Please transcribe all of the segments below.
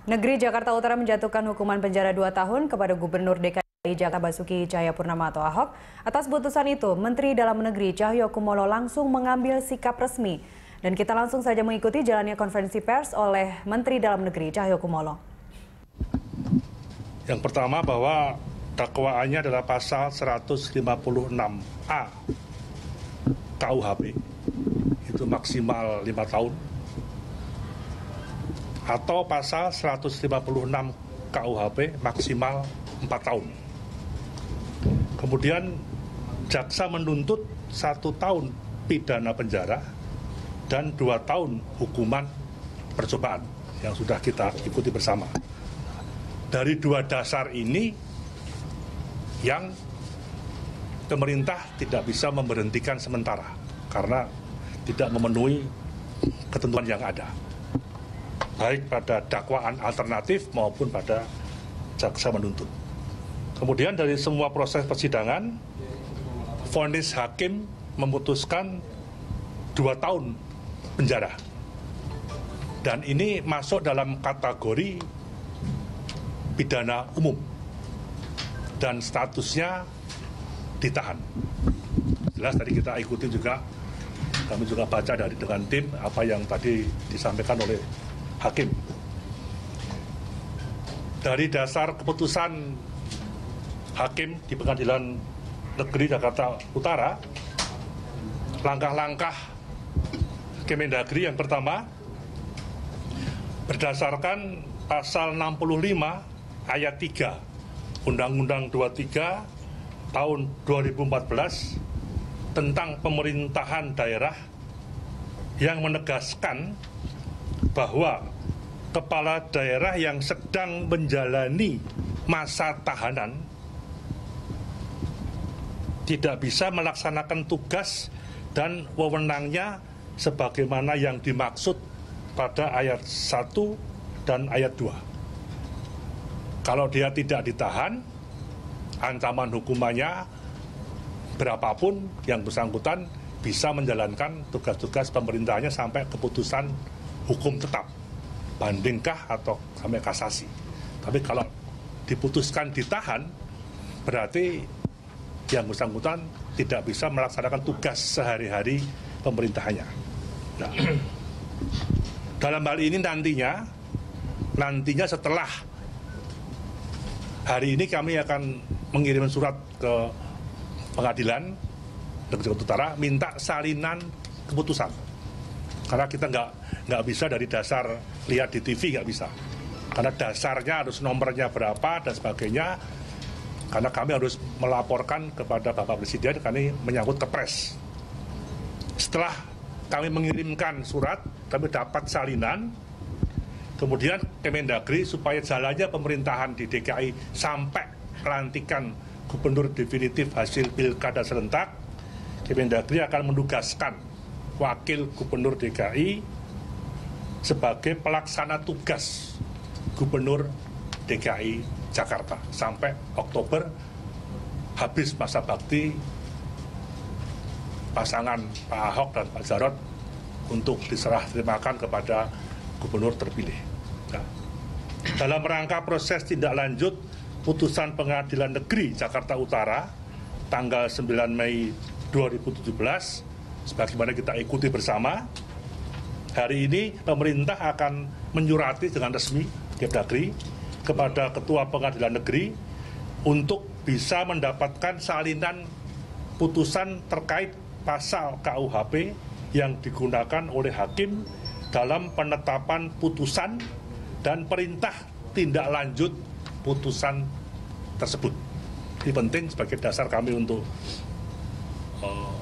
Negeri Jakarta Utara menjatuhkan hukuman penjara 2 tahun kepada Gubernur DKI Jakarta Basuki Cahayapurnama atau Ahok. Atas putusan itu, Menteri Dalam Negeri Cahyokumolo langsung mengambil sikap resmi. Dan kita langsung saja mengikuti jalannya konferensi pers oleh Menteri Dalam Negeri Cahyokumolo. Yang pertama bahwa dakwaannya adalah pasal 156A KUHP, itu maksimal 5 tahun. Atau pasal 156 KUHP maksimal 4 tahun. Kemudian jaksa menuntut 1 tahun pidana penjara dan 2 tahun hukuman percobaan yang sudah kita ikuti bersama. Dari 2 dasar ini yang pemerintah tidak bisa memberhentikan sementara karena tidak memenuhi ketentuan yang ada, baik pada dakwaan alternatif maupun pada jaksa menuntut. Kemudian dari semua proses persidangan, vonis hakim memutuskan 2 tahun penjara. Dan ini masuk dalam kategori pidana umum dan statusnya ditahan. Jelas tadi kita ikuti juga, kami juga baca dengan tim apa yang tadi disampaikan oleh hakim. Dari dasar keputusan hakim di Pengadilan Negeri Jakarta Utara, langkah-langkah Kemendagri yang pertama, berdasarkan pasal 65 ayat 3 Undang-Undang 23 tahun 2014 tentang pemerintahan daerah yang menegaskan bahwa kepala daerah yang sedang menjalani masa tahanan tidak bisa melaksanakan tugas dan wewenangnya sebagaimana yang dimaksud pada ayat 1 dan ayat 2. Kalau dia tidak ditahan, ancaman hukumannya berapapun yang bersangkutan bisa menjalankan tugas-tugas pemerintahnya sampai keputusan hukum tetap, bandingkah atau sampai kasasi. Tapi kalau diputuskan ditahan, berarti yang bersangkutan tidak bisa melaksanakan tugas sehari-hari pemerintahannya. Nah, dalam hal ini nantinya setelah hari ini kami akan mengirim surat ke Pengadilan Negeri Jakarta Utara minta salinan keputusan. Karena kita nggak bisa dari dasar lihat di TV, nggak bisa. Karena dasarnya harus nomornya berapa dan sebagainya. Karena kami harus melaporkan kepada Bapak Presiden, kami menyangkut kepres. Setelah kami mengirimkan surat, kami dapat salinan. Kemudian Kemendagri supaya jalannya pemerintahan di DKI sampai pelantikan gubernur definitif hasil pilkada serentak, Kemendagri akan menugaskan wakil gubernur DKI sebagai pelaksana tugas gubernur DKI Jakarta sampai Oktober habis masa bakti pasangan Pak Ahok dan Pak Jarot untuk diserah terimakan kepada gubernur terpilih. Nah, dalam rangka proses tindak lanjut putusan Pengadilan Negeri Jakarta Utara tanggal 9 Mei 2017, sebagaimana kita ikuti bersama, hari ini pemerintah akan menyurati dengan resmi Kemendagri kepada Ketua Pengadilan Negeri untuk bisa mendapatkan salinan putusan terkait pasal KUHP yang digunakan oleh hakim dalam penetapan putusan dan perintah tindak lanjut putusan tersebut. Ini penting sebagai dasar kami untuk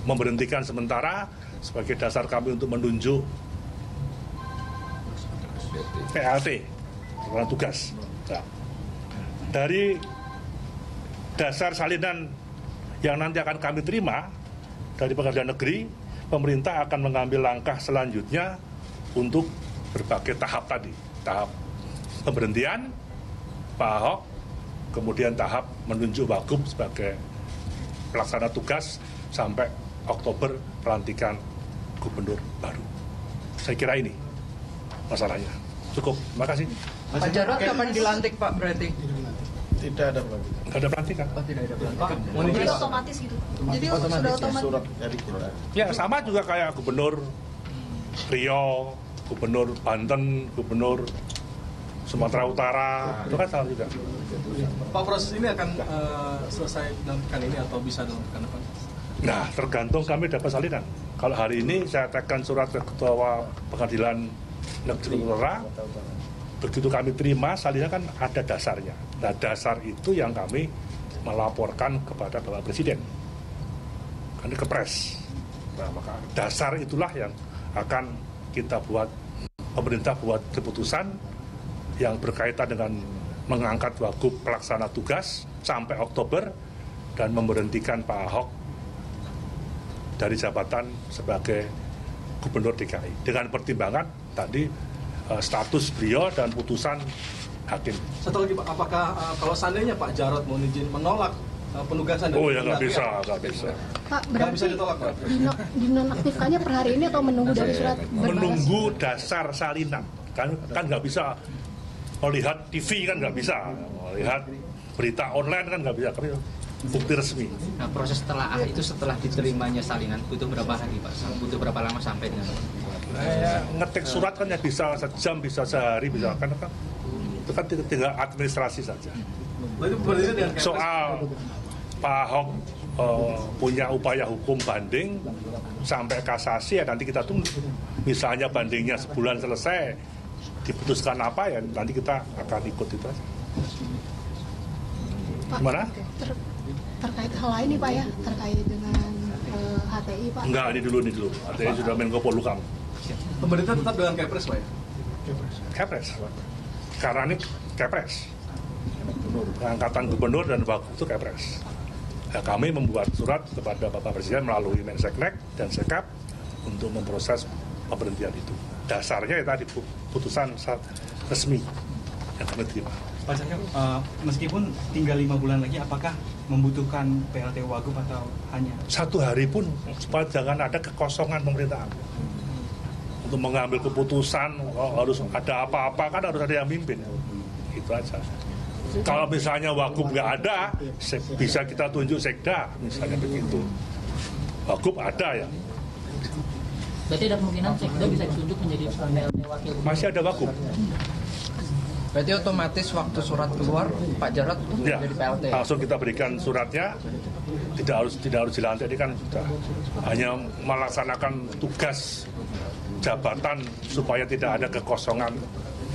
memberhentikan sementara, sebagai dasar kami untuk menunjuk PLT, pelaksana tugas. Nah, dari dasar salinan yang nanti akan kami terima dari Pengadilan Negeri, pemerintah akan mengambil langkah selanjutnya untuk berbagai tahap tadi. Tahap pemberhentian Pak Ahok, kemudian tahap menunjuk Wagub sebagai pelaksana tugas sampai Oktober pelantikan gubernur baru. Saya kira ini masalahnya. Cukup, terima kasih. Pak Jarod kapan dilantik Pak berarti? Tidak ada lagi. Nggak ada pelantikan. Tidak ada pelantikan. Jadi otomatis gitu. Jadi sudah otomatis. Surat dari kita. Ya sama juga kayak Gubernur Riau, Gubernur Banten, Gubernur Sumatera Utara, itu kan sama juga. Pak, proses ini akan selesai dalam pekan ini atau bisa dalam pekan depan? Nah, tergantung kami dapat salinan. Kalau hari ini saya tekan surat ke Ketua Pengadilan Negeri Utara, begitu kami terima, salinan kan ada dasarnya. Nah, dasar itu yang kami melaporkan kepada Bapak Presiden. Kan ini kepres. Nah, maka dasar itulah yang akan kita buat, pemerintah buat keputusan yang berkaitan dengan mengangkat Wagub pelaksana tugas sampai Oktober dan memberhentikan Pak Ahok dari jabatan sebagai Gubernur DKI dengan pertimbangan tadi status beliau dan putusan hakim. Satu lagi Pak, apakah kalau seandainya Pak Jarod mau izin menolak penugasan dari Oh ya nggak Pemda, bisa, nggak bisa. Pak, Nggak berarti bisa ditolak, Pak? dinonaktifkannya per hari ini atau menunggu dari surat berbalas? Menunggu dasar salinan kan nggak bisa melihat TV kan nggak bisa, melihat berita online kan nggak bisa, tapi bukti resmi. Nah, proses telaah itu setelah diterimanya salinan butuh berapa hari Pak? Butuh berapa lama sampai dengan? Ngetik surat kan ya bisa sejam, bisa sehari, bisa kan itu kan tinggal administrasi saja. Itu berbeda dengan Kepres. Soal Pak Ahok punya upaya hukum banding sampai kasasi ya nanti kita tunggu. Misalnya bandingnya sebulan selesai, diputuskan apa ya nanti kita akan ikut itu aja. Pak, Gimana? terkait hal lain nih Pak ya, terkait dengan HTI Pak. Enggak, ini dulu. Artinya sudah Menko Polhukam. Pemerintah tetap dengan Kepres Pak ya? Kepres. Karena ini Kepres. Pengangkatan gubernur dan Wagub itu Kepres. Nah, kami membuat surat kepada Bapak Presiden melalui Menseknek dan Sekap untuk memproses pemberhentian itu. Dasarnya ya tadi putusan resmi yang kami terima. Pak Cahyo, meskipun tinggal 5 bulan lagi, apakah membutuhkan PLT Wagub atau hanya? 1 hari pun supaya jangan ada kekosongan pemerintahan. Untuk mengambil keputusan harus ada apa-apa kan harus ada yang mimpin. Itu aja. Kalau misalnya Wagub nggak ada, bisa kita tunjuk sekda, misalnya begitu. Wagub ada ya. Berarti ada kemungkinan sekda bisa ditunjuk menjadi PLT wakil. Masih ada Wagub. Berarti otomatis waktu surat keluar Pak Jarod Ya, jadi PLT. langsung kita berikan suratnya. Tidak harus dilantik, ini kan sudah hanya melaksanakan tugas jabatan supaya tidak ada kekosongan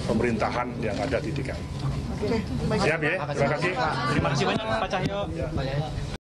pemerintahan yang ada di DKI. Siap ya, terima kasih. Terima kasih banyak Pak Cahyo.